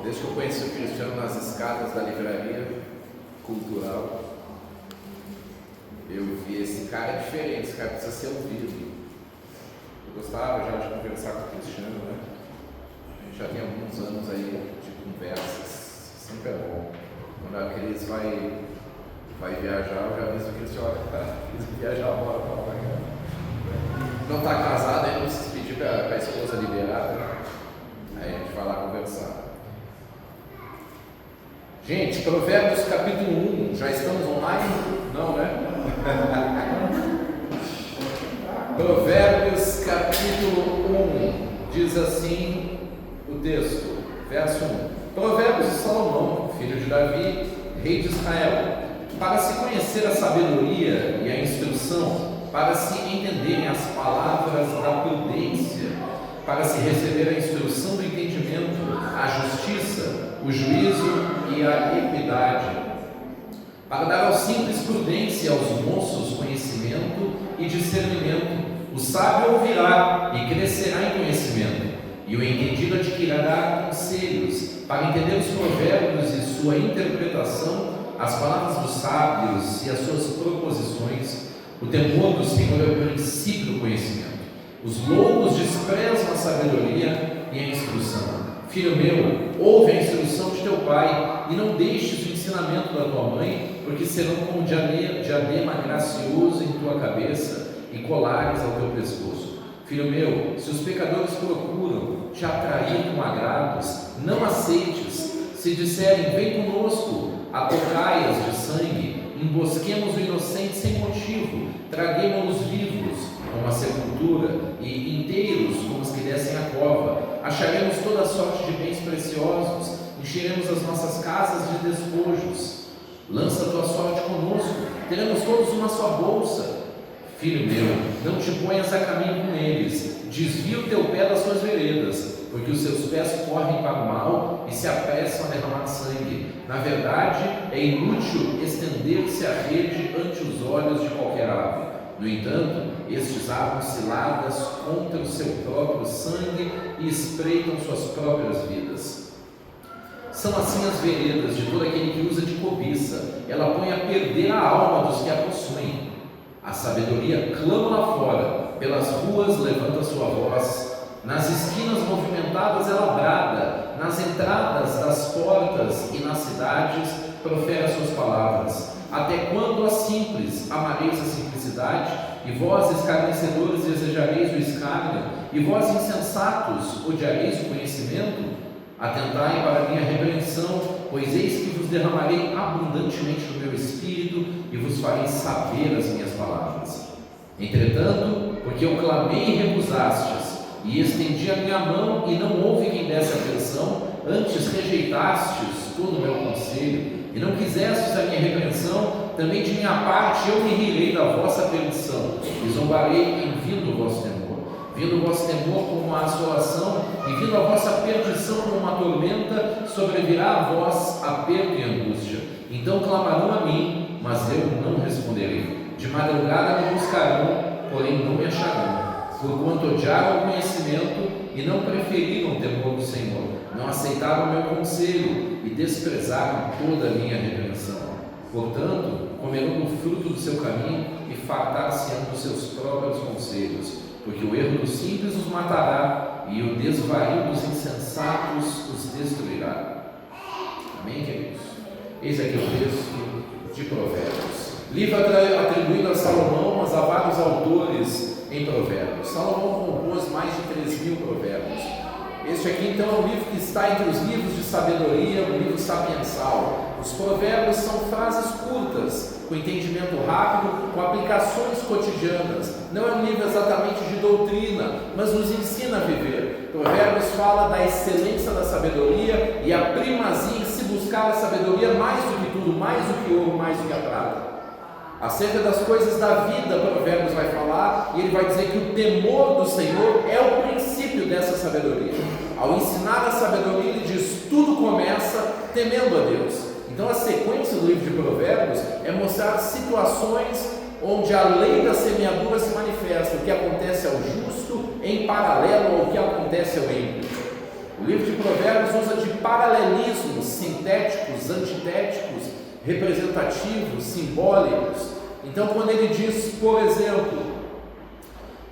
Desde que eu conheci o Cristiano nas escadas da livraria cultural, eu vi esse cara diferente, esse cara precisa ser ouvido. Eu gostava já de conversar com o Cristiano, né? A gente já tem alguns anos aí de conversas, sempre é bom. Quando a Cris vai viajar, eu já aviso o Cristiano, olha, Cris viajar agora para lá. Não está casado, aí não se pedir para a esposa liberar, né? Aí a gente vai lá conversar. Gente, Provérbios capítulo 1, já estamos online? Não, né? Provérbios capítulo 1, diz assim o texto, verso 1. Provérbios de Salomão, filho de Davi, rei de Israel, para se conhecer a sabedoria e a instrução, para se entenderem as palavras da prudência, para se receber a instrução do entendimento, a justiça, o juízo e a equidade, para dar aos simples prudência e aos moços conhecimento e discernimento. O sábio ouvirá e crescerá em conhecimento, e o entendido adquirirá conselhos, para entender os provérbios e sua interpretação, as palavras dos sábios e as suas proposições. O temor do Senhor é o princípio do conhecimento. Os loucos desprezam a sabedoria e a instrução. Filho meu, ouve a instrução de teu pai, e não deixes o ensinamento da tua mãe, porque serão como diadema gracioso em tua cabeça e colares ao teu pescoço. Filho meu, se os pecadores procuram te atrair com agrados, não aceites. Se disserem, vem conosco a tocaias de sangue, embosquemos o inocente sem motivo, traguemos-los vivos como a sepultura e inteiros como os que descem a cova. Acharemos toda sorte de bens preciosos, encheremos as nossas casas de despojos. Lança a tua sorte conosco, teremos todos uma só bolsa. Filho meu, não te ponhas a caminho com eles, desvia o teu pé das suas veredas, porque os seus pés correm para o mal e se apressam a derramar sangue. Na verdade, é inútil estender-se a rede ante os olhos de qualquer ave. No entanto, estes armam ciladas contra o seu próprio sangue e espreitam suas próprias vidas. São assim as veredas de todo aquele que usa de cobiça, ela põe a perder a alma dos que a possuem. A sabedoria clama lá fora, pelas ruas levanta sua voz, nas esquinas movimentadas ela brada, nas entradas das portas e nas cidades profere as suas palavras. Até quando, ó simples, amareis a simplicidade, e vós, escarnecedores, desejareis o escárnio, e vós, insensatos, odiareis o conhecimento? Atentai para a minha repreensão, pois eis que vos derramarei abundantemente do meu espírito, e vos farei saber as minhas palavras. Entretanto, porque eu clamei e recusastes, e estendi a minha mão, e não houve quem desse atenção, antes rejeitastes todo o meu conselho, e não quisestes a minha repreensão, também de minha parte eu me rirei da vossa perdição, e zombarei em vindo o vosso temor. Vindo o vosso temor como uma assolação, e vindo a vossa perdição como uma tormenta, sobrevirá a vós aperto e angústia. Então clamarão a mim, mas eu não responderei. De madrugada me buscarão, porém não me acharão. Porquanto odiaram o conhecimento e não preferiram o temor do Senhor, não aceitaram o meu conselho e desprezaram toda a minha repreensão. Portanto, comerão do fruto do seu caminho e fartar-se-ão dos seus próprios conselhos, porque o erro dos simples os matará e o desvario dos insensatos os destruirá. Amém, queridos? Eis aqui o texto de Provérbios. Livro atribuído a Salomão, mas há vários autores em Provérbios. Salomão compôs mais de 3.000 provérbios. Este aqui então é um livro que está entre os livros de sabedoria, um livro sapiensal. Os provérbios são frases curtas, com entendimento rápido, com aplicações cotidianas. Não é um livro exatamente de doutrina, mas nos ensina a viver. Provérbios fala da excelência da sabedoria e a primazia em se buscar a sabedoria mais do que tudo, mais do que ouro, mais do que a prata. Acerca das coisas da vida, Provérbios vai falar, e ele vai dizer que o temor do Senhor é o princípio dessa sabedoria. Ao ensinar a sabedoria, ele diz, tudo começa temendo a Deus. Então a sequência do livro de Provérbios é mostrar situações onde a lei da semeadura se manifesta, o que acontece ao justo em paralelo ao que acontece ao ímpio. O livro de Provérbios usa de paralelismos sintéticos, antitéticos, representativos, simbólicos. Então, quando ele diz, por exemplo,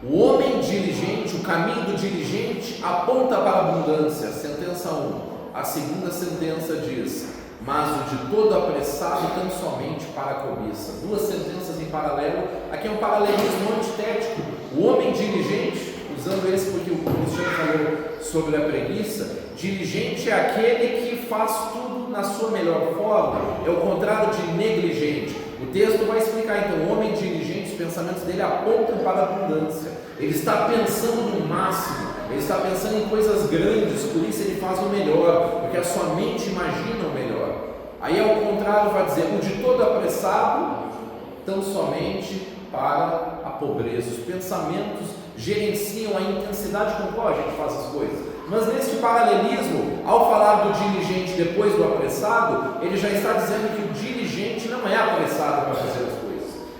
o homem diligente, o caminho do diligente aponta para a abundância, sentença 1. A segunda sentença diz, mas o de todo apressado tão somente para a cobiça. Duas sentenças em paralelo. Aqui é um paralelismo antitético. O homem diligente, usando esse porque o Cristiano falou sobre a preguiça, diligente é aquele que faz tudo na sua melhor forma, é o contrário de negligente. O texto vai explicar, então, o homem diligente, os pensamentos dele apontam para a abundância, ele está pensando no máximo, ele está pensando em coisas grandes, por isso ele faz o melhor, porque a sua mente imagina o melhor. Aí ao contrário vai dizer, o de todo apressado, tão somente para a pobreza. Os pensamentos gerenciam a intensidade com qual a gente faz as coisas. Mas neste paralelismo, ao falar do diligente depois do apressado, ele já está dizendo que o diligente não é apressado para fazer as coisas.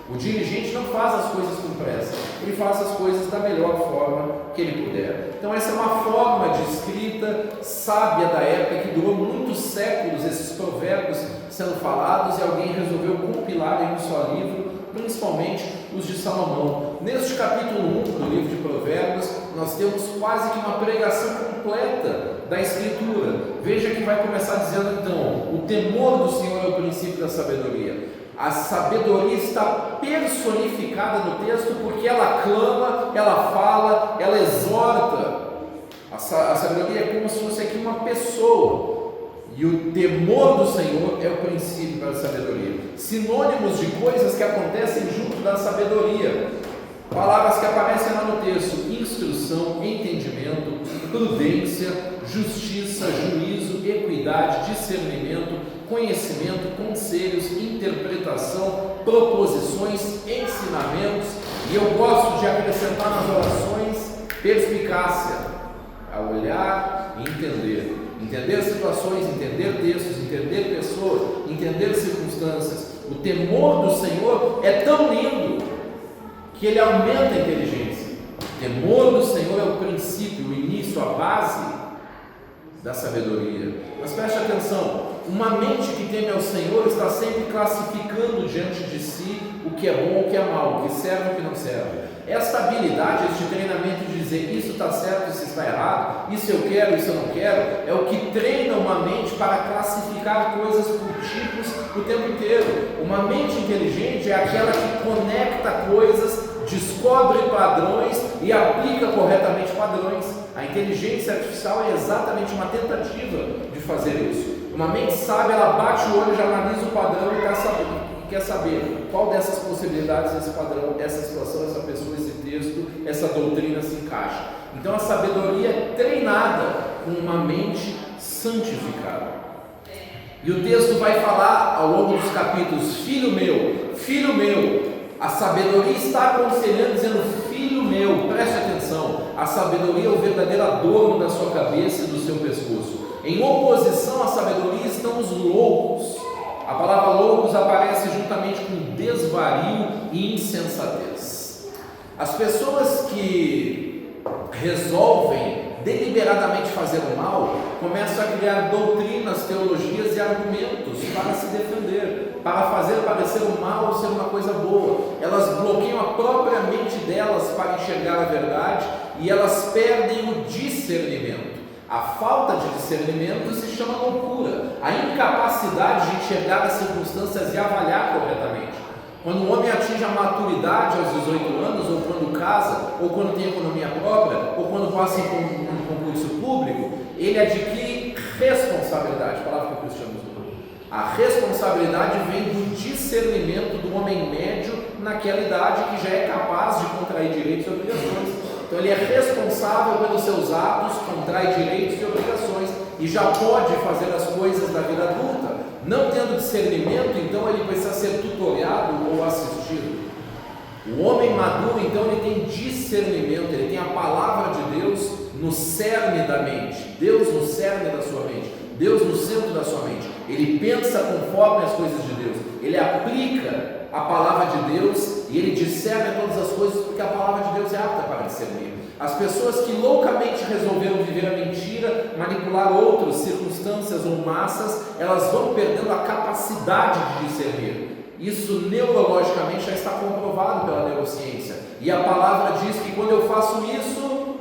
O diligente não faz as coisas com pressa, ele faz as coisas da melhor forma que ele puder. Então essa é uma forma de escrita sábia da época que durou muitos séculos, esses provérbios sendo falados, e alguém resolveu compilar em um só livro, principalmente os de Salomão. Neste capítulo 1 do livro de Provérbios, nós temos quase que uma pregação completa da Escritura. Veja que vai começar dizendo então, o temor do Senhor é o princípio da sabedoria. A sabedoria está personificada no texto porque ela clama, ela fala, ela exorta. A sabedoria é como se fosse aqui uma pessoa. E o temor do Senhor é o princípio da sabedoria. Sinônimos de coisas que acontecem junto da sabedoria. Palavras que aparecem lá no texto: instrução, entendimento, prudência, justiça, juízo, equidade, discernimento, conhecimento, conselhos, interpretação, proposições, ensinamentos. E eu gosto de acrescentar nas orações perspicácia, a olhar e entender. Entender situações, entender textos, entender pessoas, entender circunstâncias. O temor do Senhor é tão lindo que ele aumenta a inteligência. O temor do Senhor é o princípio, o início, a base da sabedoria. Mas preste atenção, uma mente que teme ao Senhor está sempre classificando diante de si o que é bom, o que é mal, o que serve e o que não serve. Esta habilidade, este treinamento de dizer isso está certo, isso está errado, isso eu quero, isso eu não quero, é o que treina uma mente para classificar coisas por tipos o tempo inteiro. Uma mente inteligente é aquela que conecta coisas, descobre padrões e aplica corretamente padrões. A inteligência artificial é exatamente uma tentativa de fazer isso. Uma mente sábia, ela bate o olho, já analisa o padrão e quer saber qual dessas possibilidades, esse padrão, essa situação, essa pessoa, esse texto, essa doutrina se encaixa. Então a sabedoria é treinada com uma mente santificada. E o texto vai falar ao longo dos capítulos: filho meu, a sabedoria está aconselhando, dizendo: filho meu, preste atenção, a sabedoria é o verdadeiro adorno da sua cabeça e do seu pescoço. Em oposição à sabedoria estão os loucos. A palavra loucos aparece juntamente com desvario e insensatez. As pessoas que resolvem deliberadamente fazer o mal começam a criar doutrinas, teologias e argumentos para se defender, para fazer parecer o mal ser uma coisa boa. Elas bloqueiam a própria mente delas para enxergar a verdade e elas perdem o discernimento. A falta de discernimento se chama loucura, a incapacidade de enxergar as circunstâncias e avaliar corretamente. Quando um homem atinge a maturidade aos 18 anos, ou quando casa, ou quando tem economia própria, ou quando passa em um concurso público, ele adquire responsabilidade, palavra que o Cristiano usou. A responsabilidade vem do discernimento do homem médio naquela idade que já é capaz de contrair direitos e obrigações. Então ele é responsável pelos seus atos, contrai direitos e obrigações e já pode fazer as coisas da vida adulta. Não tendo discernimento, então ele precisa ser tutoriado ou assistido. O homem maduro, então, ele tem discernimento, ele tem a palavra de Deus no cerne da mente, Deus no cerne da sua mente, Deus no centro da sua mente. Ele pensa conforme as coisas de Deus, ele aplica a palavra de Deus e ele discerne todas as coisas porque a palavra de Deus é apta para discernir. As pessoas que loucamente resolveram viver a mentira, manipular outros, circunstâncias ou massas, elas vão perdendo a capacidade de discernir. Isso neurologicamente já está comprovado pela neurociência. E a palavra diz que quando eu faço isso,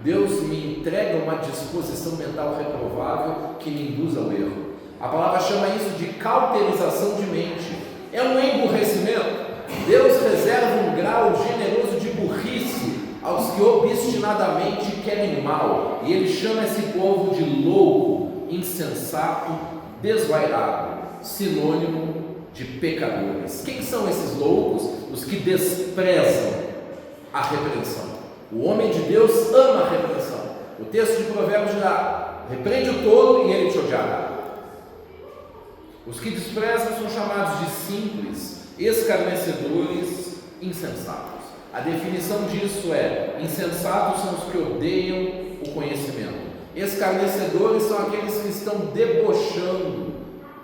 Deus me entrega uma disposição mental reprovável que me induz ao erro. A palavra chama isso de cauterização de mente. É um emburrecimento. Deus reserva um grau generoso de burrice aos que obstinadamente querem mal. E Ele chama esse povo de louco, insensato, desvairado, sinônimo de pecadores. Quem são esses loucos? Os que desprezam a repreensão. O homem de Deus ama a repreensão. O texto de Provérbios dirá: repreende o tolo e ele te odiará. Os que desprezam são chamados de simples, escarnecedores, insensatos. A definição disso é: insensatos são os que odeiam o conhecimento. Escarnecedores são aqueles que estão debochando,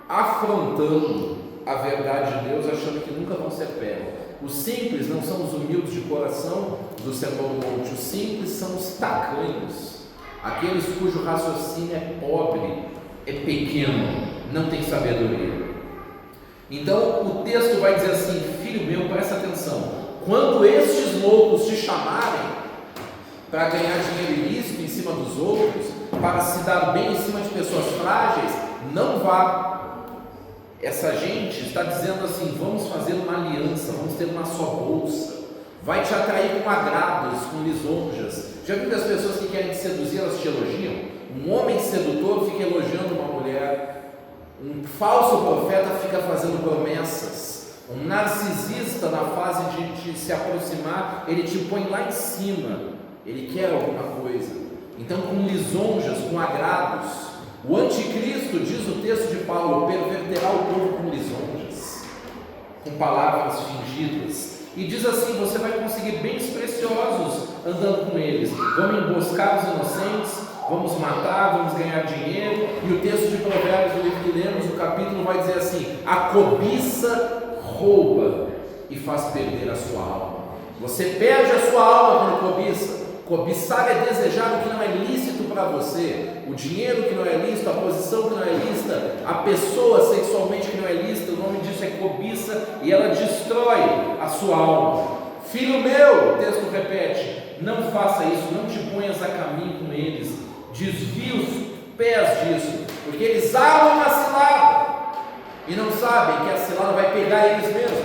afrontando a verdade de Deus, achando que nunca vão ser pegos. Os simples não são os humildes de coração do Sermão do Monte. Os simples são os tacanhos, aqueles cujo raciocínio é pobre, é pequeno, não tem sabedoria. Então o texto vai dizer assim: filho meu, presta atenção, quando estes loucos te chamarem para ganhar dinheiro ilícito em cima dos outros, para se dar bem em cima de pessoas frágeis, não vá. Essa gente está dizendo assim: vamos fazer uma aliança, vamos ter uma só bolsa, vai te atrair com agrados, com lisonjas. Já viu que as pessoas que querem te seduzir, elas te elogiam? Um homem sedutor fica elogiando uma mulher, um falso profeta fica fazendo promessas, um narcisista, na fase de se aproximar, ele te põe lá em cima, ele quer alguma coisa. Então, com lisonjas, com agrados. O anticristo, diz o texto de Paulo, perverterá o povo com lisonjas, com palavras fingidas, e diz assim: você vai conseguir bens preciosos andando com eles. Vamos emboscar os inocentes, vamos matar, vamos ganhar dinheiro. E o texto de Provérbios, do livro que lemos, o capítulo vai dizer assim: a cobiça rouba e faz perder a sua alma. Você perde a sua alma quando cobiça. Cobiçar é desejar o que não é lícito para você, o dinheiro que não é lícito, a posição que não é lícita, a pessoa sexualmente que não é lícita. O nome disso é cobiça, e ela destrói a sua alma. Filho meu, o texto repete, não faça isso, não te ponhas a caminho com eles, desvia os pés disso, porque eles armam uma cilada e não sabem que a cilada vai pegar eles mesmos.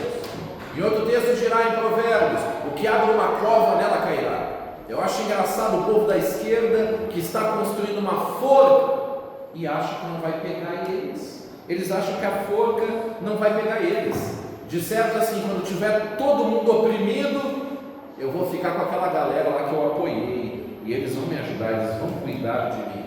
E outro texto dirá em Provérbios: o que abre uma cova, nela cairá. Eu acho engraçado o povo da esquerda que está construindo uma forca e acha que não vai pegar eles. Eles acham que a forca não vai pegar eles. De certo, assim, quando tiver todo mundo oprimido, eu vou ficar com aquela galera lá que eu apoiei, e eles vão me ajudar, eles vão cuidar de mim.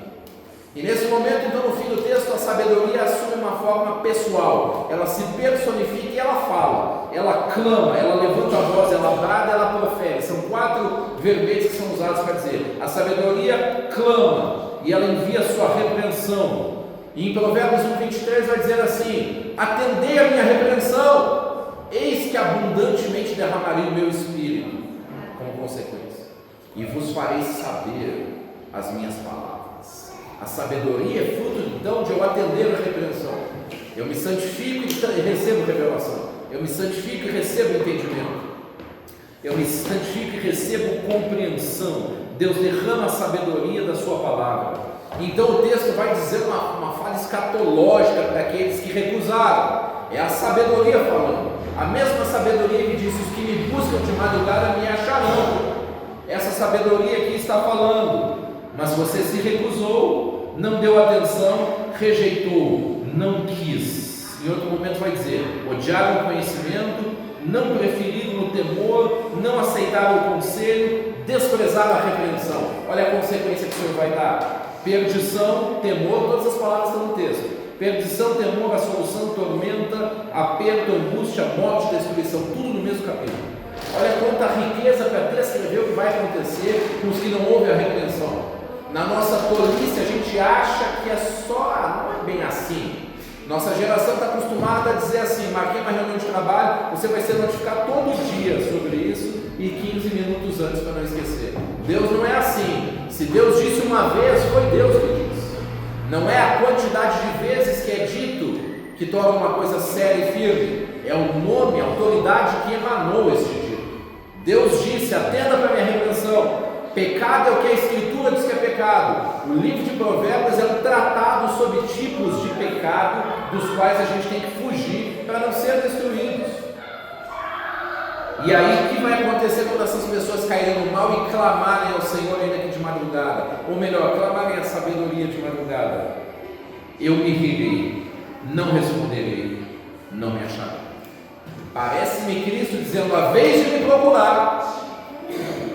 E nesse momento, então, no fim do texto, a sabedoria assume uma forma pessoal. Ela se personifica e ela fala, ela clama, ela levanta a voz, ela brada, ela profere. São 4 verbetes que são usados para dizer: a sabedoria clama e ela envia a sua repreensão. E em Provérbios 1:23 vai dizer assim: atendei a minha repreensão, eis que abundantemente derramarei o meu espírito como consequência, e vos farei saber as minhas palavras. A sabedoria é fruto então de eu atender a repreensão. Eu me santifico e recebo revelação. Eu me santifico e recebo entendimento. Eu me santifico e recebo compreensão. Deus derrama a sabedoria da sua palavra. Então o texto vai dizer uma fala escatológica para aqueles que recusaram. É a sabedoria falando. A mesma sabedoria que diz: os que me buscam de madrugada me acharão. Essa sabedoria aqui está falando. Mas você se recusou, não deu atenção, rejeitou, não quis. Em outro momento vai dizer: odiaram o conhecimento, não preferiram o temor, não aceitaram o conselho, desprezaram a repreensão. Olha a consequência que o Senhor vai dar: perdição, temor. Todas as palavras estão no texto: perdição, temor, assolução, tormenta, aperto, angústia, morte, destruição. Tudo no mesmo capítulo. Olha quanta riqueza para descrever o que vai acontecer com os que não ouvem a repreensão. Na nossa tolice a gente acha que é só, não é bem assim. Nossa geração está acostumada a dizer assim: marquei uma reunião de trabalho, você vai ser notificado todo dia sobre isso, e 15 minutos antes para não esquecer. Deus não é assim. Se Deus disse uma vez, foi Deus que disse. Não é a quantidade de vezes que é dito que torna uma coisa séria e firme. É o nome, a autoridade que emanou este dito. Deus disse: atenda para a minha repreensão. Pecado é o que a Escritura diz que é pecado. O livro de Provérbios é um tratado sobre tipos de pecado dos quais a gente tem que fugir para não ser destruídos. E aí o que vai acontecer quando essas pessoas caírem no mal e clamarem ao Senhor ainda que de madrugada? Ou melhor, clamarem a sabedoria de madrugada? Eu me rirei, não responderei, não me acharei. Parece-me Cristo dizendo: a vez de me procurar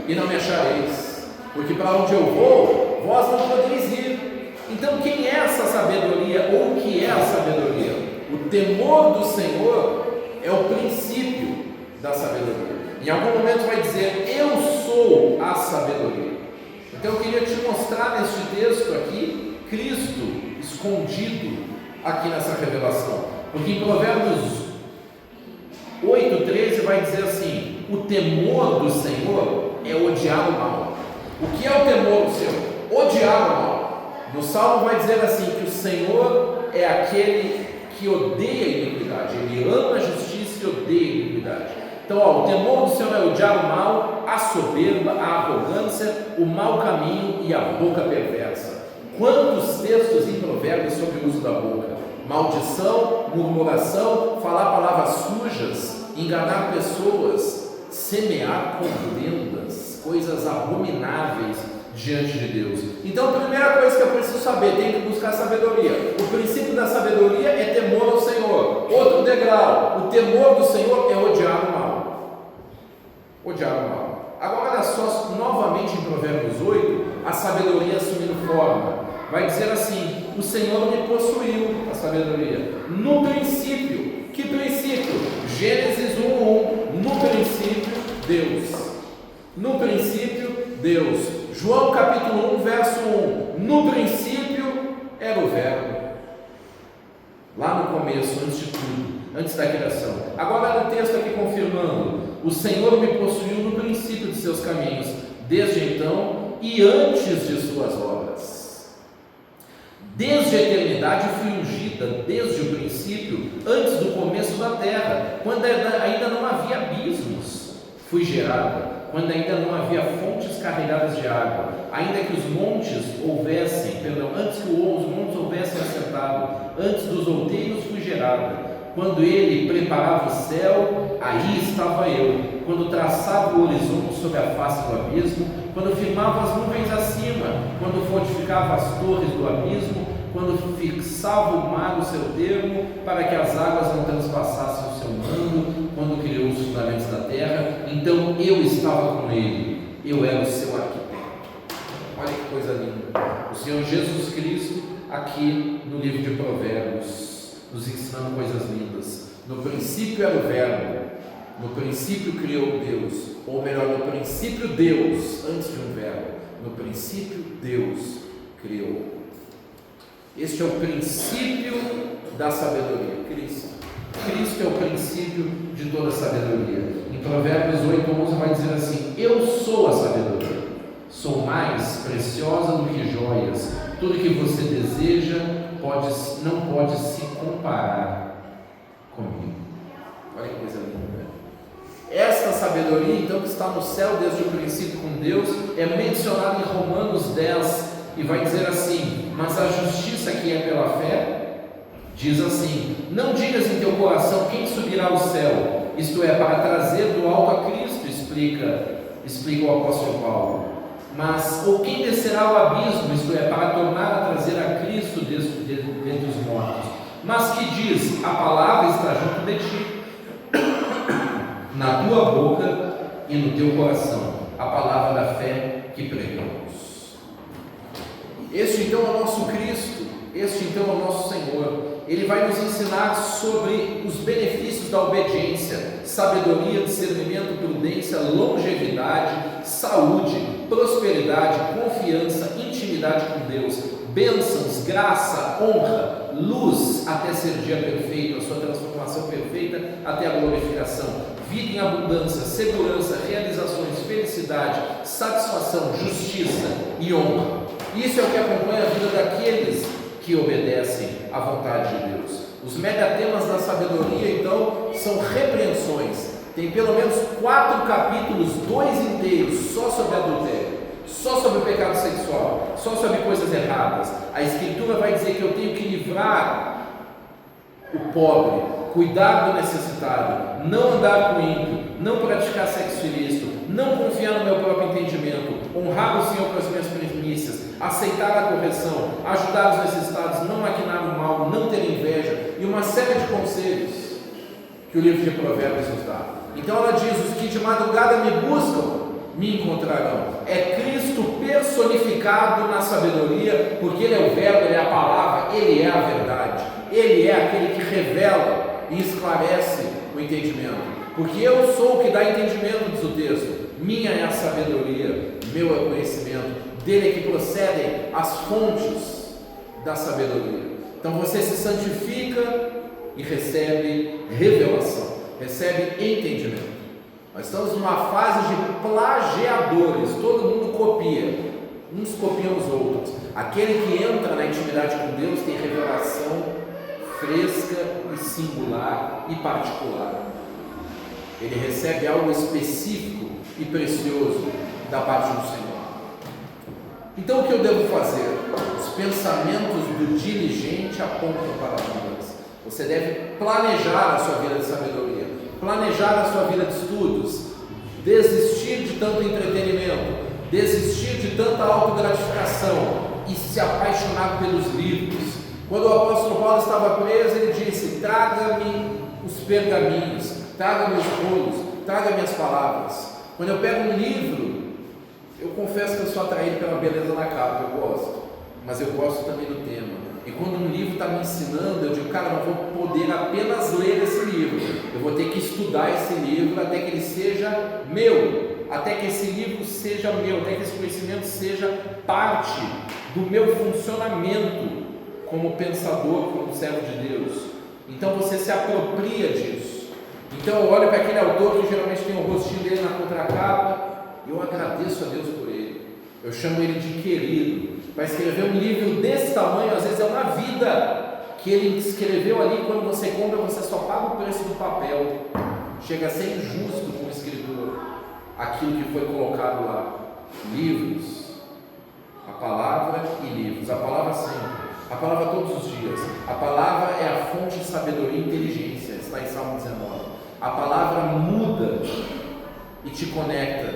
e não me achareis, porque para onde eu vou, vós não podeis ir. Então quem é essa sabedoria, ou o que é a sabedoria? O temor do Senhor é o princípio da sabedoria. Em algum momento vai dizer: eu sou a sabedoria. Então eu queria te mostrar neste texto aqui Cristo escondido aqui nessa revelação, porque em Provérbios 8:13 vai dizer assim: o temor do Senhor é odiar o mal. O que é o temor do Senhor? Odiar o mal. No Salmo vai dizer assim, que o Senhor é aquele que odeia a iniquidade. Ele ama a justiça e odeia a iniquidade. Então, o temor do Senhor é odiar o mal, a soberba, a arrogância, o mau caminho e a boca perversa. Quantos textos em Provérbios sobre o uso da boca? Maldição, murmuração, falar palavras sujas, enganar pessoas, semear contendas, coisas abomináveis diante de Deus. Então, a primeira coisa que eu preciso saber, tem que buscar sabedoria. O princípio da sabedoria é temor ao Senhor. Outro degrau, o temor do Senhor é odiar o mal. Odiar o mal. Agora, olha só, novamente em Provérbios 8, a sabedoria assumindo forma. Vai dizer assim: o Senhor me possuiu, a sabedoria. No princípio, que princípio? Gênesis 1:1. No princípio, Deus. No princípio, Deus. João capítulo 1, verso 1. No princípio era o Verbo. Lá no começo, antes de tudo, antes da criação. Agora o texto aqui confirmando: o Senhor me possuiu no princípio de seus caminhos, desde então e antes de suas obras. Desde a eternidade fui ungida, desde o princípio, antes do começo da terra, quando ainda não havia abismos, fui gerada, quando ainda não havia fontes carregadas de água, ainda que os montes houvessem, antes que os montes houvessem assentado, antes dos outeiros fui gerada. Quando ele preparava o céu, aí estava eu. Quando traçava o horizonte sobre a face do abismo, quando firmava as nuvens acima, quando fortificava as torres do abismo, quando fixava o mar no seu termo, para que as águas não transpassassem o seu mando, quando criou os fundamentos da terra, então eu estava com ele, eu era o seu arquiteto. Olha que coisa linda. O Senhor Jesus Cristo, aqui no livro de Provérbios, nos ensinando coisas lindas. No princípio era o Verbo, no princípio criou Deus, ou melhor, no princípio Deus, antes de um verbo, no princípio Deus criou. Este é o princípio da sabedoria, Cristo. Cristo é o princípio de toda a sabedoria. Em Provérbios 8:11 vai dizer assim: eu sou a sabedoria, sou mais preciosa do que joias, tudo que você deseja não pode se comparar comigo. Olha que coisa linda. Esta sabedoria, então, que está no céu desde o princípio com Deus, é mencionada em Romanos 10, e vai dizer assim: mas a justiça que é pela fé, diz assim: não digas em teu coração quem subirá ao céu, isto é, para trazer do alto a Cristo, explica o apóstolo Paulo. Mas, ou quem descerá ao abismo, isto é, para tornar a trazer a Cristo dentre os mortos. Mas que diz: a palavra está junto de ti, na tua boca e no teu coração, a palavra da fé que pregamos. Este então é o nosso Cristo, este então é o nosso Senhor. Ele vai nos ensinar sobre os benefícios da obediência: sabedoria, discernimento, prudência, longevidade, saúde, prosperidade, confiança, intimidade com Deus, bênçãos, graça, honra, luz até ser dia perfeito, a sua transformação perfeita até a glorificação, vida em abundância, segurança, realizações, felicidade, satisfação, justiça e honra. Isso é o que acompanha a vida daqueles que obedecem à vontade de Deus. Os megatemas da sabedoria, então, são repreensões. Tem pelo menos 4 capítulos, 2 inteiros, só sobre adultério, só sobre o pecado sexual, só sobre coisas erradas. A Escritura vai dizer que eu tenho que livrar o pobre, cuidar do necessitado, não andar com ímpio, não praticar sexo ilícito, não confiar no meu próprio entendimento, honrar o Senhor com as minhas primícias, aceitar a correção, ajudar os necessitados, não maquinar o mal, não ter inveja, e uma série de conselhos que o livro de Provérbios nos dá. Então ela diz: os que de madrugada me buscam, me encontrarão. É Cristo personificado na sabedoria, porque Ele é o verbo, Ele é a palavra, Ele é a verdade, Ele é aquele que revela e esclarece o entendimento. Porque eu sou o que dá entendimento, diz o texto. Minha é a sabedoria, meu é o conhecimento, dele é que procedem as fontes da sabedoria. Então você se santifica e recebe revelação, recebe entendimento. Nós estamos numa fase de plagiadores, todo mundo copia, uns copiam os outros. Aquele que entra na intimidade com Deus tem revelação fresca e singular e particular. Ele recebe algo específico e precioso da parte do Senhor. Então o que eu devo fazer? Os pensamentos do diligente apontam para a mudança. Você deve planejar a sua vida de sabedoria, planejar a sua vida de estudos, desistir de tanto entretenimento, desistir de tanta autogratificação e se apaixonar pelos livros. Quando o apóstolo Paulo estava preso, ele disse: traga-me os pergaminhos, traga-me os rolos, traga-me as palavras. Quando eu pego um livro, eu confesso que eu sou atraído pela beleza da capa, eu gosto, mas eu gosto também do tema. E quando um livro está me ensinando, eu digo: cara, não vou poder apenas ler esse livro, eu vou ter que estudar esse livro até que ele seja meu, até que esse livro seja meu, até que esse conhecimento seja parte do meu funcionamento como pensador, como servo de Deus. Então você se apropria disso. Então eu olho para aquele autor que geralmente tem o rostinho dele na contracapa, e eu agradeço a Deus por ele, eu chamo ele de querido. Vai escrever um livro desse tamanho, às vezes é uma vida que ele escreveu ali. Quando você compra, você só paga o preço do papel. Chega a ser injusto com o escritor aquilo que foi colocado lá. Livros, a palavra e livros, a palavra sempre, a palavra todos os dias. A palavra é a fonte de sabedoria e inteligência, está em Salmo 19. A palavra muda e te conecta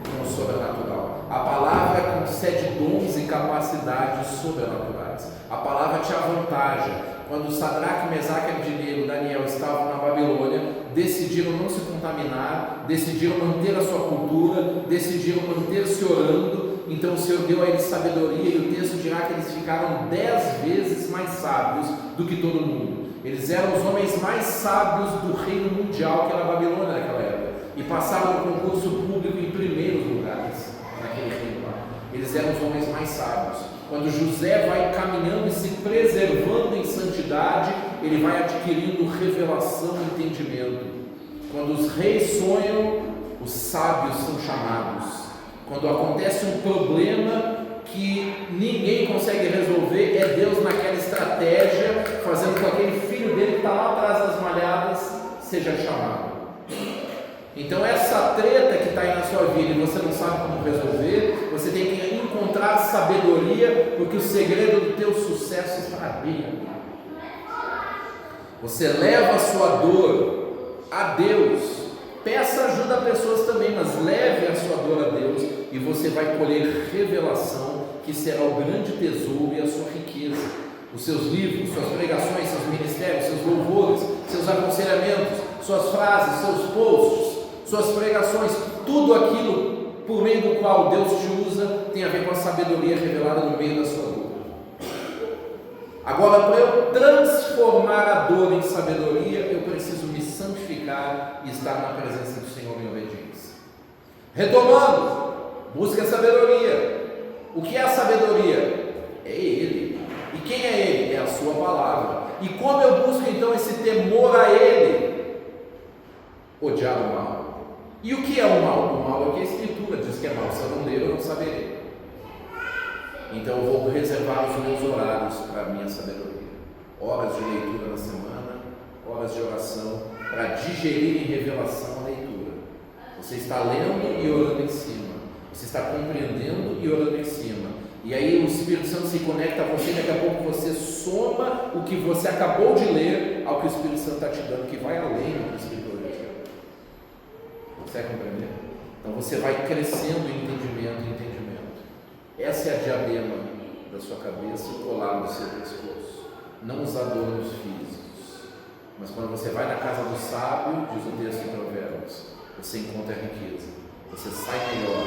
com o sobrenatural. A palavra concede dons e capacidades sobrenaturais. A palavra te avantaja. Quando Sadraque, Mesaque, Abdenego e Daniel estavam na Babilônia, decidiram não se contaminar, decidiram manter a sua cultura, decidiram manter-se orando. Então o Senhor deu a eles sabedoria, e o texto dirá que eles ficaram 10 vezes mais sábios do que todo mundo. Eles eram os homens mais sábios do reino mundial, que era a Babilônia naquela época, e passaram no concurso público em primeiros lugares naquele reino lá. Eles eram os homens mais sábios. Quando José vai caminhando e se preservando em santidade, ele vai adquirindo revelação e entendimento. Quando os reis sonham, os sábios são chamados. Quando acontece um problema que ninguém consegue resolver, é Deus naquela estratégia, fazendo com que aquele filho dele que está lá atrás das malhadas seja chamado. Então essa treta que está aí na sua vida e você não sabe como resolver, você tem que encontrar sabedoria, porque o segredo do teu sucesso está bem ali. Você leva a sua dor a Deus. Peça ajuda a pessoas também, mas leve a sua dor a Deus, e você vai colher revelação, que será o grande tesouro e a sua riqueza. Os seus livros, suas pregações, seus ministérios, seus louvores, seus aconselhamentos, suas frases, seus posts, suas pregações, tudo aquilo por meio do qual Deus te usa tem a ver com a sabedoria revelada no meio da sua dor. Agora, para eu transformar a dor em sabedoria, eu preciso me santificar e estar na presença do Senhor em obediência. Retomando, busque a sabedoria. O que é a sabedoria? É Ele. E quem é Ele? É a sua palavra. E como eu busco então esse temor a Ele? odiar o mal. E o que é o mal? O mal é o que a Escritura diz que é mal. Se eu não ler, eu não saberei. Então eu vou reservar os meus horários para a minha sabedoria. Horas de leitura na semana, horas de oração, para digerir em revelação a leitura. Você está lendo e orando em cima. Você está compreendendo e orando em cima. E aí o Espírito Santo se conecta a você e daqui a pouco você soma o que você acabou de ler ao que o Espírito Santo está te dando, que vai além do que o Escritor diz. Consegue compreender? Então você vai crescendo em entendimento. Essa é a diadema da sua cabeça e o colar do seu pescoço. Não os adornos físicos. Mas quando você vai na casa do sábio, diz o texto em Provérbios, você encontra a riqueza. Você sai melhor,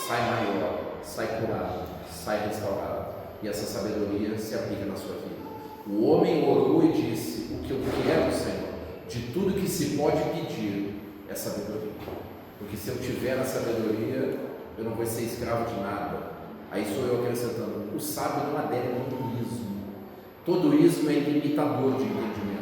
sai maior, sai curado, sai restaurado. E essa sabedoria se aplica na sua vida. O homem orou e disse: o que eu quero, Senhor, de tudo que se pode pedir, é sabedoria. Porque se eu tiver a sabedoria, eu não vou ser escravo de nada. Aí sou eu acrescentando: o sábio não adere a nenhum ismo. Todo ismo é limitador de entendimento.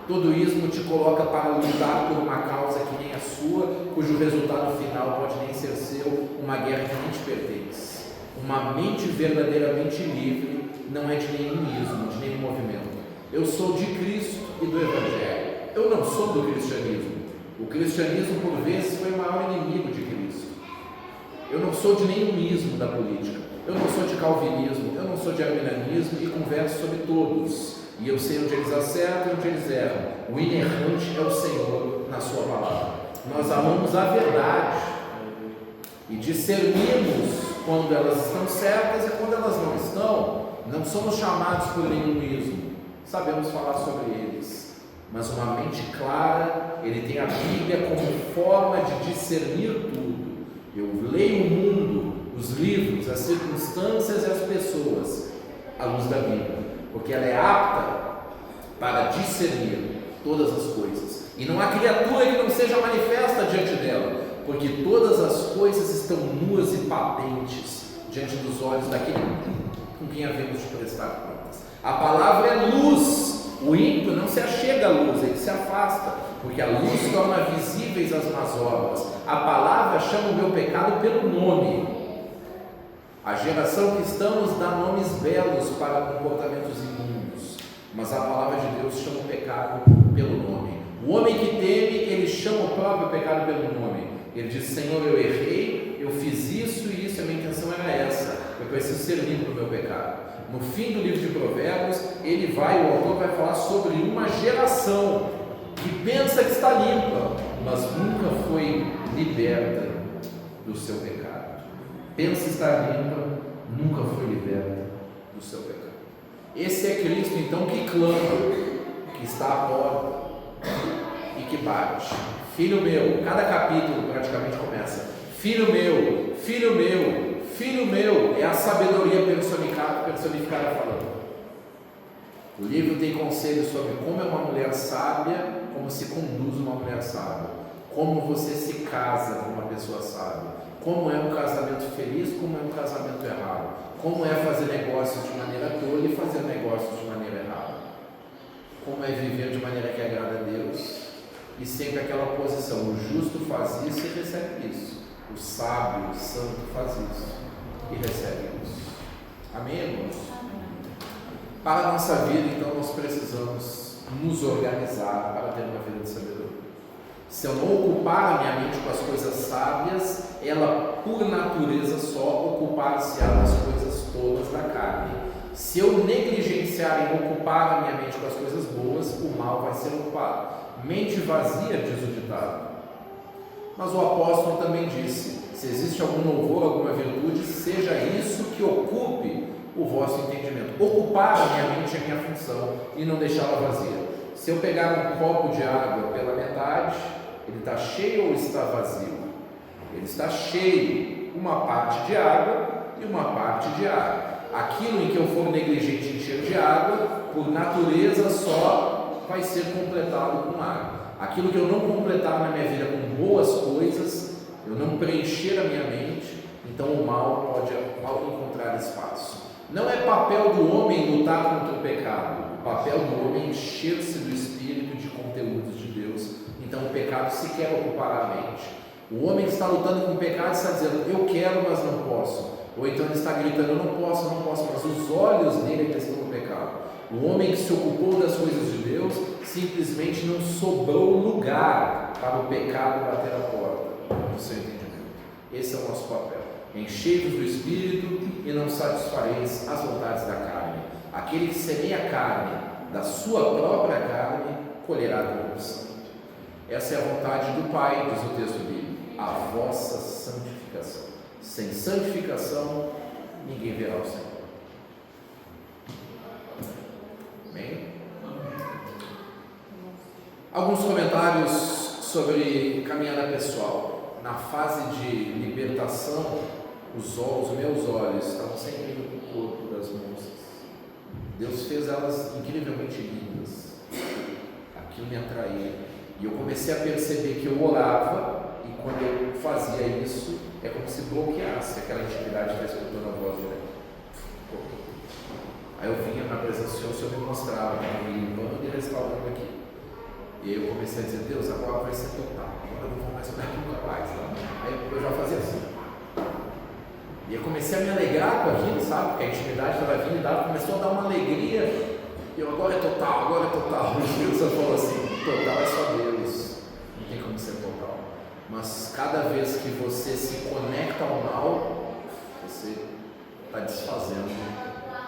Todo ismo te coloca para lutar por uma causa que nem a sua, cujo resultado final pode nem ser seu, uma guerra que nem te pertence. Uma mente verdadeiramente livre não é de nenhum ismo, de nenhum movimento. Eu sou de Cristo e do Evangelho. Eu não sou do cristianismo. O cristianismo, por vezes, foi o maior inimigo de Cristo. Eu não sou de nenhum ismo da política. Eu não sou de calvinismo, eu não sou de arminianismo e converso sobre todos. E eu sei onde eles acertam e onde eles erram. O inerrante é o Senhor na sua palavra. Nós amamos a verdade e discernimos quando elas estão certas e quando elas não estão. Não somos chamados por nenhum ismo. Sabemos falar sobre eles. Mas uma mente clara, ele tem a Bíblia como forma de discernir tudo. Eu leio o mundo, os livros, as circunstâncias e as pessoas à luz da Bíblia, porque ela é apta para discernir todas as coisas, e não há criatura que não seja manifesta diante dela, porque todas as coisas estão nuas e patentes diante dos olhos daquele com quem havemos de prestar contas. A palavra é luz. O ímpio não se achega à luz, ele se afasta, porque a luz torna visíveis as más obras. A palavra chama o meu pecado pelo nome. A geração que estamos dá nomes belos para comportamentos imundos, mas a palavra de Deus chama o pecado pelo nome. O homem que teme, ele chama o próprio pecado pelo nome. Ele diz: Senhor, eu errei, eu fiz isso e isso, a minha intenção era essa, eu preciso ser limpo do meu pecado. No fim do livro de Provérbios, o autor vai falar sobre uma geração que pensa que está limpa, mas nunca foi liberta do seu pecado. Pensa estar limpa, nunca foi liberta do seu pecado. Esse é Cristo, então, que clama, que está à porta e que bate. Filho meu, cada capítulo praticamente começa: filho meu, filho meu, filho meu. É a sabedoria personificada falando. O livro tem conselhos sobre como é uma mulher sábia, como se conduz uma mulher sábia, como você se casa com uma pessoa sábia, como é um casamento feliz, como é um casamento errado, como é fazer negócios de maneira tola e fazer negócios de maneira errada, como é viver de maneira que agrada a Deus, e sempre aquela posição: o justo faz isso e recebe isso, o sábio, o santo faz isso e recebe isso. Amém, irmãos? Para a nossa vida, então, nós precisamos nos organizar para ter uma vida de sabedoria. Se eu não ocupar a minha mente com as coisas sábias, ela, por natureza só, ocupar-se-á das coisas tolas da carne. Se eu negligenciar em ocupar a minha mente com as coisas boas, o mal vai ser ocupado. Mente vazia, diz o ditado. Mas o apóstolo também disse: se existe algum louvor, alguma virtude, seja isso que ocupe o vosso entendimento. Ocupar a minha mente é a minha função e não deixá-la vazia. Se eu pegar um copo de água pela metade, ele está cheio ou está vazio? Ele está cheio, uma parte de água e uma parte de ar. Aquilo em que eu for negligente em encher de água, por natureza só vai ser completado com água. Aquilo que eu não completar na minha vida com boas coisas, eu não preencher a minha mente, então o mal pode encontrar espaço. Não é papel do homem lutar contra o pecado. O papel do homem é encher-se do Espírito de conteúdos de Deus. Então o pecado pecado sequer ocupará a mente. O homem que está lutando com o pecado está dizendo, eu quero, mas não posso. Ou então ele está gritando, eu não posso, mas os olhos dele ainda estão no pecado. O homem que se ocupou das coisas de Deus, simplesmente não sobrou lugar para o pecado bater a porta do seu entendimento. Esse é o nosso papel. Enchei-vos do Espírito e não satisfareis as vontades da carne. Aquele que semeia a carne, da sua própria carne, colherá corrupção. Essa é a vontade do Pai, diz o texto bíblico, a vossa santificação. Sem santificação, ninguém verá o Senhor. Amém? Alguns comentários sobre caminhada pessoal. Na fase de libertação, os meus olhos estavam sempre indo para o corpo das moças. Deus fez elas incrivelmente lindas. Aquilo me atraía. E eu comecei a perceber que eu orava, e quando eu fazia isso, é como se bloqueasse aquela intimidade que está escutando a voz direta. Aí eu vinha na presença do Senhor me mostrava, me limpando e restaurando aqui. E aí eu comecei a dizer, Deus, agora vai ser total, agora eu não vou mais olhar nunca mais. Tá? Aí eu já fazia assim. E eu comecei a me alegrar com aquilo, sabe? Porque a intimidade estava vindo e começou a dar uma alegria. E eu, agora é total. O Espírito Santo falou assim, total é só Deus, não tem como ser total. Mas cada vez que você se conecta ao mal, você está desfazendo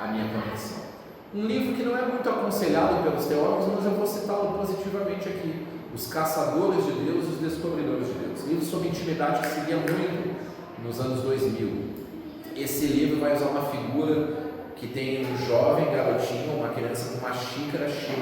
a minha conexão. Um livro que não é muito aconselhado pelos teólogos, mas eu vou citá-lo positivamente aqui: Os Caçadores de Deus e os Descobridores de Deus. Livro sobre intimidade que seguia muito nos anos 2000. Esse livro vai usar uma figura que tem um jovem garotinho, uma criança com uma xícara cheia,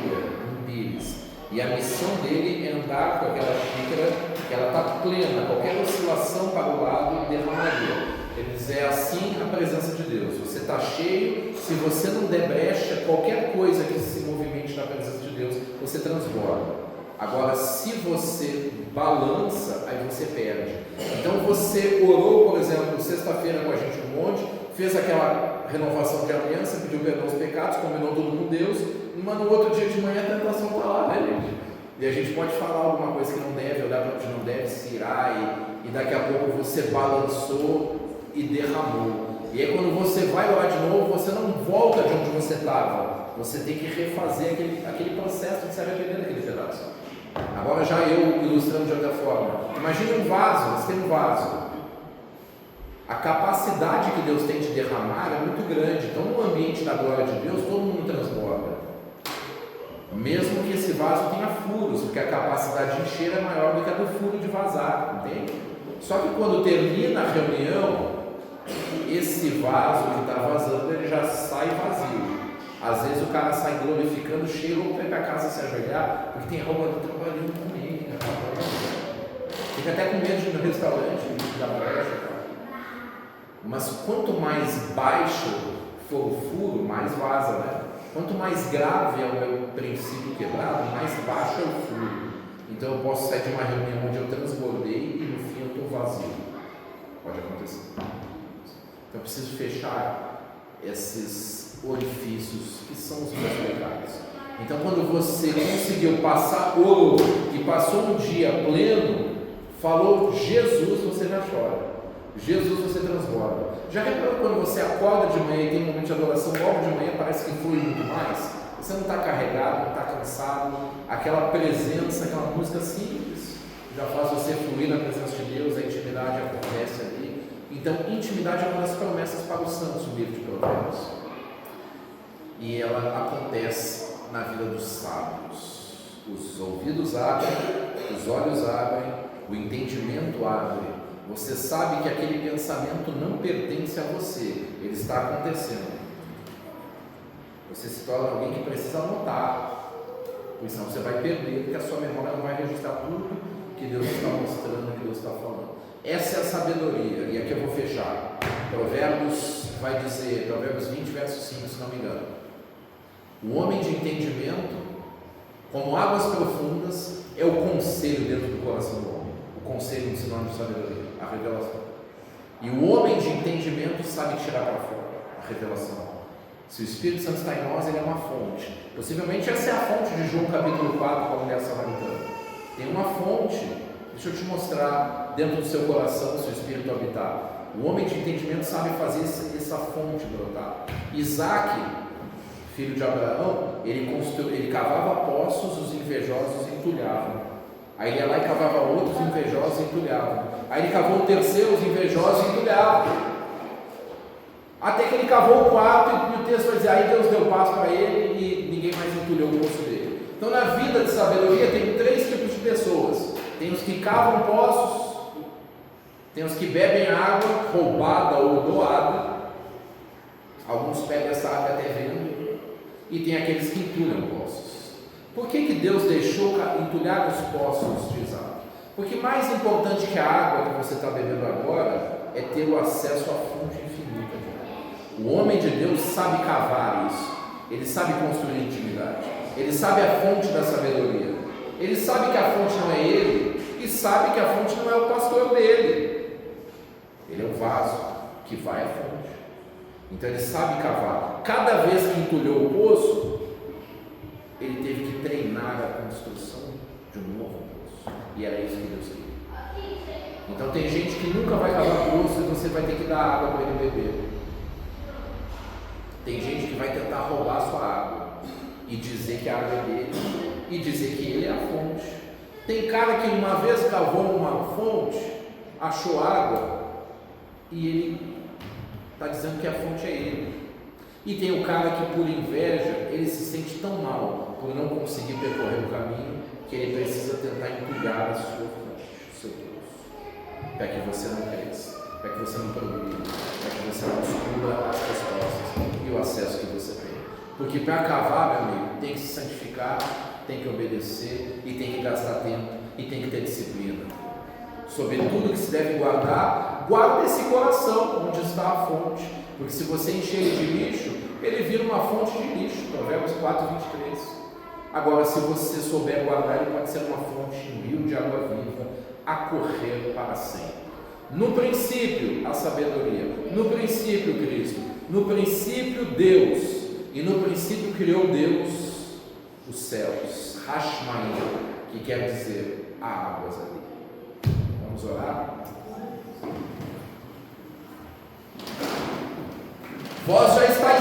um pires. E a missão dele é andar com aquela xícara, que ela está plena, qualquer oscilação para o lado derramaria. Ele diz, é assim a presença de Deus. Você está cheio, se você não der brecha, qualquer coisa que se movimente na presença de Deus, você transborda. Agora, se você balança, aí você perde. Então você orou, por exemplo, sexta-feira com a gente no monte, fez aquela renovação de aliança, pediu perdão aos pecados, combinou tudo com Deus, mas no outro dia de manhã a tentação está lá, né, gente? E a gente pode falar alguma coisa que não deve, olhar para onde não deve, se irar, e daqui a pouco você balançou e derramou. E aí quando você vai orar de novo, você não volta de onde você estava, você tem que refazer aquele processo de se arrepender daquele pedaço. Agora já eu ilustrando de outra forma, imagine um vaso, você tem um vaso, a capacidade que Deus tem de derramar é muito grande, então no ambiente da glória de Deus todo mundo transborda, mesmo que esse vaso tenha furos, porque a capacidade de encher é maior do que a do furo de vazar, entende? Só que quando termina a reunião, esse vaso que está vazando, ele já sai vazio. Às vezes o cara sai glorificando, cheio, louco para ir para casa se ajoelhar, porque tem algo ali trabalhando comigo, fica até com medo de ir no restaurante, da brecha. Mas quanto mais baixo for o furo, mais vaza, né? Quanto mais grave é o meu princípio quebrado, mais baixo é o furo. Então eu posso sair de uma reunião onde eu transbordei e no fim eu estou vazio. Pode acontecer. Então eu preciso fechar esses orifícios que são os meus pecados. Então quando você conseguiu passar ouro e passou um dia pleno, falou Jesus, você já chora. Jesus, você transborda. Já reparou quando você acorda de manhã e tem um momento de adoração, logo de manhã parece que flui muito mais? Você não está carregado, não está cansado, aquela presença, aquela música simples já faz você fluir na presença de Deus, a intimidade acontece ali. Então, intimidade é uma das promessas para os santos do livro de Provérbios. E ela acontece na vida dos sábios. Os ouvidos abrem, os olhos abrem, o entendimento abre. Você sabe que aquele pensamento não pertence a você, ele está acontecendo. Você se torna alguém que precisa anotar, porque senão você vai perder, porque a sua memória não vai registrar tudo que Deus está mostrando, que Deus está falando. Essa é a sabedoria, e aqui eu vou fechar. Provérbios vai dizer, Provérbios 20, verso 5, se não me engano. O homem de entendimento, como águas profundas, é o conselho dentro do coração do homem. O conselho é um sinônimo de sabedoria, a revelação. E o homem de entendimento sabe tirar para fora a revelação. Se o Espírito Santo está em nós, ele é uma fonte. Possivelmente essa é a fonte de João capítulo 4 com a mulher samaritana. Tem uma fonte. Deixa eu te mostrar dentro do seu coração, se o Espírito habitar. O homem de entendimento sabe fazer essa fonte brotar. Isaac, filho de Abraão, ele cavava poços, os invejosos entulhavam. Aí ele ia lá e cavava outros, invejosos entulhavam. Aí ele cavou o terceiro, os invejosos entulhavam. Até que ele cavou o quarto, e o texto vai dizer, aí Deus deu paz para ele e ninguém mais entulhou o poço dele. Então na vida de sabedoria tem 3 tipos de pessoas. Tem os que cavam poços, tem os que bebem água roubada ou doada, alguns pegam essa água até vendo, e tem aqueles que entulham poços. Por que Deus deixou entulhar os poços de Isaac? Porque mais importante que a água que você está bebendo agora é ter o acesso à fonte infinita. O homem de Deus sabe cavar isso, ele sabe construir intimidade, ele sabe a fonte da sabedoria, ele sabe que a fonte não é ele, e sabe que a fonte não é o pastor dele, ele é o vaso que vai à fonte. Então ele sabe cavar. Cada vez que entulhou o poço, ele teve que treinar a construção de um novo poço, e era isso que Deus queria. Então tem gente que nunca vai cavar poço e você vai ter que dar água para ele beber. Tem gente que vai tentar roubar a sua água e dizer que a água é dele e dizer que ele é a fonte. Tem cara que uma vez cavou uma fonte, achou água e ele está dizendo que a fonte é ele. E tem o cara que por inveja ele se sente tão mal por não conseguir percorrer o caminho que ele precisa tentar entulhar a sua fonte, o seu poço, para que você não cresça, para que você não progrida, para que você não descubra as respostas e o acesso que você tem. Porque para cavar, meu amigo, tem que se santificar, tem que obedecer e tem que gastar tempo e tem que ter disciplina. Sobre tudo que se deve guardar, guarda esse coração onde está a fonte, porque se você encher ele de lixo, ele vira uma fonte de lixo. Provérbios 4:23. Agora, se você souber guardar, ele pode ser uma fonte, um rio de água viva a correr para sempre. No princípio, a sabedoria. No princípio, Cristo. No princípio, Deus. E no princípio criou Deus os céus. Hashmaim, que quer dizer há águas ali. Vamos orar? Vós já estáis